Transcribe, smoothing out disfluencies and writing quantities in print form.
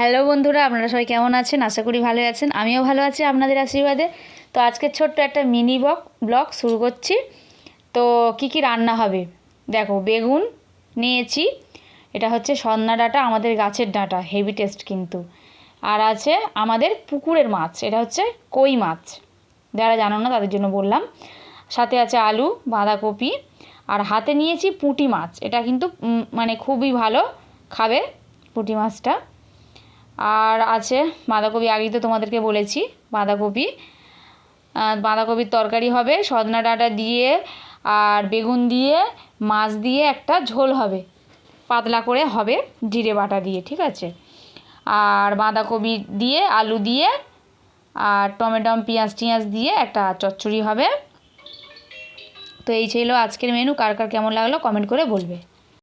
Hello বন্ধুরা, আপনারা সবাই কেমন আছেন? আশা করি ভালো আছেন। আমিও ভালো আছি আপনাদের আশীর্বাদে। তো আজকের ছোট্ট একটা মিনি ব্লগ শুরু করছি। তো কি কি রান্না হবে দেখো। বেগুন নিয়েছি, এটা হচ্ছে সজনা ডাঁটা, আমাদের গাছের ডাঁটা, হেভি টেস্ট কিন্তু। আর আছে আমাদের পুকুরের মাছ, এটা হচ্ছে কই মাছ, যারা জানো না তাদের জন্য বললাম। সাথে আছে আলু, বাঁধাকপি, আর হাতে নিয়েছি পুঁটি মাছ। এটা কিন্তু মানে খুবই ভালো খাবে পুঁটি মাছটা। আর আছে বাঁধাকপি, আগেই তো তোমাদেরকে বলেছি বাঁধাকপি। বাঁধাকপির তরকারি হবে সজনা ডাঁটা দিয়ে, আর বেগুন দিয়ে, মাছ দিয়ে একটা ঝোল হবে, পাতলা করে হবে জিরে বাটা দিয়ে, ঠিক আছে। আর বাঁধাকপি দিয়ে, আলু দিয়ে, আর টমেটো পেঁয়াজ টিয়াজ দিয়ে একটা চচ্চড়ি হবে। তো এই ছিল আজকের মেনু। কার কার কেমন লাগলো কমেন্ট করে বলবে।